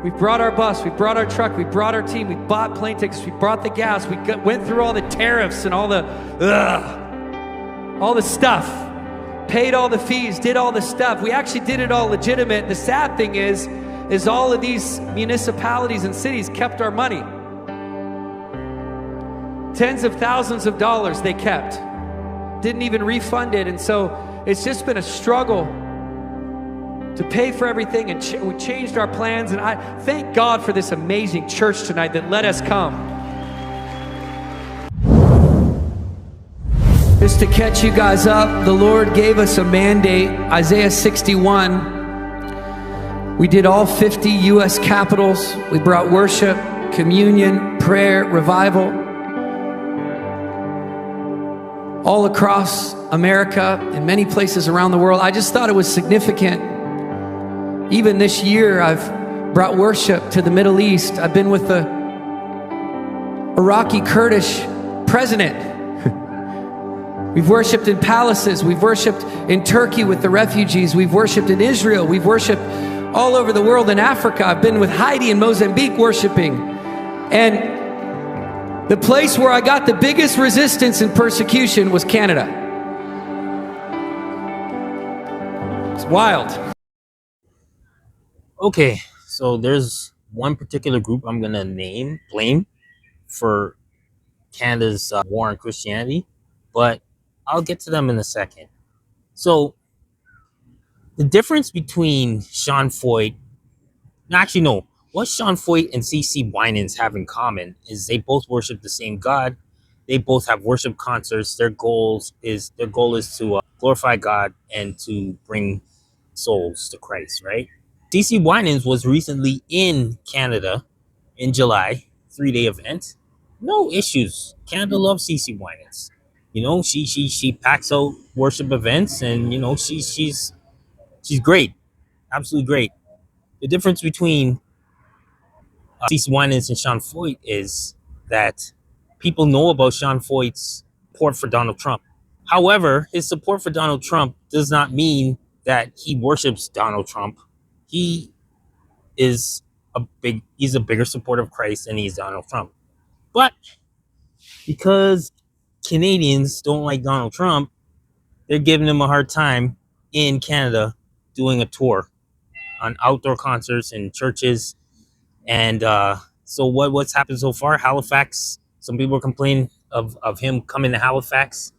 We brought our bus, we brought our truck, we brought our team, we bought plane tickets, we brought the gas, went through all the tariffs and all the stuff, paid all the fees, did all the stuff. We actually did it all legitimate. The sad thing is all of these municipalities and cities kept our money. Tens of thousands of dollars they kept. Didn't even refund it. And so it's just been a struggle to pay for everything, and we changed our plans. And I thank God for this amazing church tonight that let us come. Just to catch you guys up, the Lord gave us a mandate, Isaiah 61. We did all 50 U.S. capitals. We brought worship, communion, prayer, revival, all across America and many places around the world. I just thought it was significant. Even this year, I've brought worship to the Middle East. I've been with the Iraqi Kurdish president. We've worshiped in palaces. We've worshiped in Turkey with the refugees. We've worshiped in Israel. We've worshiped all over the world in Africa. I've been with Heidi in Mozambique worshiping. And the place where I got the biggest resistance and persecution was Canada. It's wild. Okay, so there's one particular group I'm gonna blame for Canada's war on Christianity, but I'll get to them in a second. So the difference between Sean Feucht, what Sean Feucht and C.C. Winans have in common is they both worship the same God. They both have worship concerts. Their goal is to glorify God and to bring souls to Christ, right? C.C. Winans was recently in Canada in July, 3-day event. No issues. Canada loves C.C. Winans. You know, she packs out worship events, and you know she's great, absolutely great. The difference between C.C. Winans and Sean Feucht is that people know about Sean Feucht's support for Donald Trump. However, his support for Donald Trump does not mean that he worships Donald Trump. He's a bigger supporter of Christ than he is Donald Trump. But because Canadians don't like Donald Trump, they're giving him a hard time in Canada doing a tour on outdoor concerts and churches. And so what's happened so far? Halifax, some people are complaining of him coming to Halifax.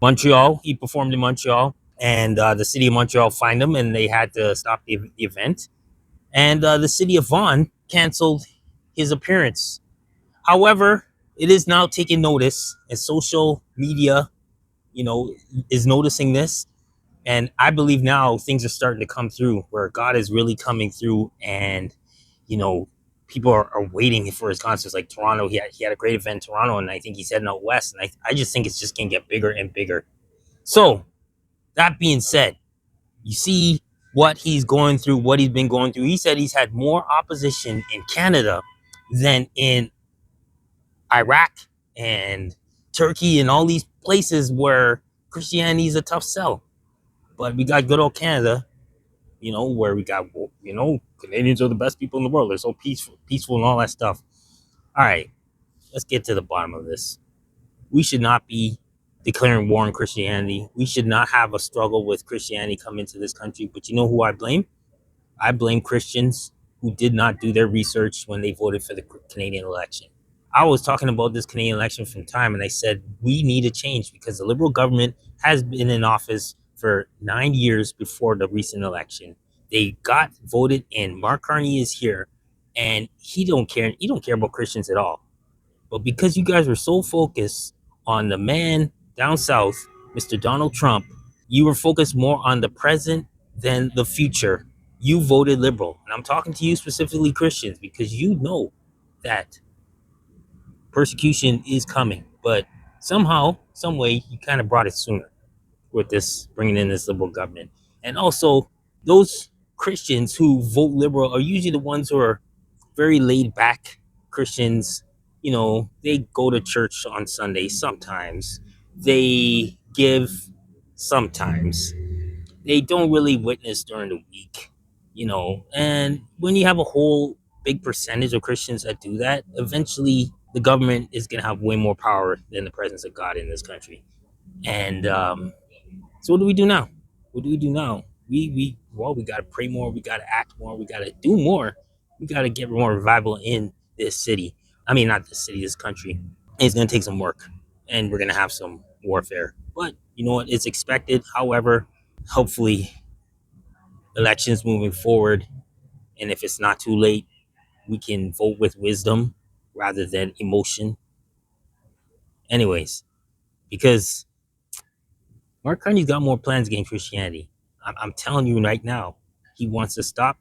Montreal, he performed in Montreal, and the city of Montreal fined him and they had to stop the event. And the city of Vaughan canceled his appearance. However, it is now taking notice, and social media, is noticing this. And I believe now things are starting to come through where God is really coming through, and, people are waiting for his concerts. Like Toronto, he had a great event in Toronto, and I think he's heading out west. And I just think it's just going to get bigger and bigger. So that being said, you see what he's going through, what he's been going through. He said he's had more opposition in Canada than in Iraq and Turkey and all these places where Christianity is a tough sell. But we got good old Canada, where we got, Canadians are the best people in the world. They're so peaceful and all that stuff. All right, let's get to the bottom of this. We should not be declaring war on Christianity. We should not have a struggle with Christianity come into this country. But you know who I blame? I blame Christians who did not do their research when they voted for the Canadian election. I was talking about this Canadian election from time, and I said we need a change because the Liberal government has been in office for 9 years before the recent election. They got voted in. Mark Carney is here, and he don't care. He don't care about Christians at all. But because you guys were so focused on the man down south, Mr. Donald Trump, you were focused more on the present than the future. You voted Liberal. And I'm talking to you specifically Christians because you know that persecution is coming. But somehow, some way, you kind of brought it sooner with this, bringing in this Liberal government. And also, those Christians who vote Liberal are usually the ones who are very laid back Christians. They go to church on Sunday sometimes. They give sometimes. They don't really witness during the week, and when you have a whole big percentage of Christians that do that, eventually the government is going to have way more power than the presence of God in this country. And so what do we do now? What do we do now? We got to pray more. We got to act more. We got to do more. We got to get more revival in this city. I mean, not this city, this country. It's going to take some work, and we're going to have some warfare. But you know what? It's expected. However, hopefully, elections moving forward, and if it's not too late, we can vote with wisdom rather than emotion. Anyways, because Mark Carney's got more plans against Christianity. I'm telling you right now, he wants to stop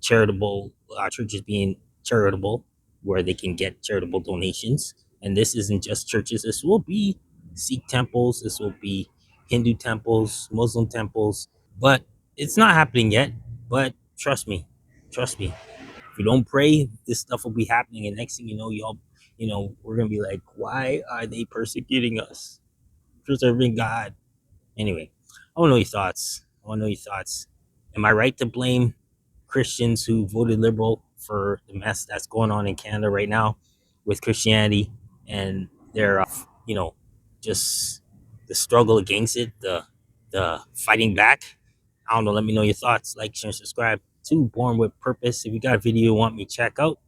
charitable churches being charitable, where they can get charitable donations. And this isn't just churches. This will be Sikh temples. This will be Hindu temples, Muslim temples. But it's not happening yet. But trust me. If we don't pray, this stuff will be happening. And next thing you know, we're gonna be like, why are they persecuting us? Preserving God. Anyway, I want to know your thoughts. Am I right to blame Christians who voted liberal for the mess that's going on in Canada right now with Christianity and their, just the struggle against it, the fighting back? I don't know. Let me know your thoughts. Like, share, and subscribe to Born with Purpose. If you got a video you want me to check out,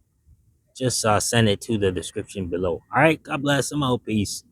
just send it to the description below. All right. God bless. I'm out. Peace.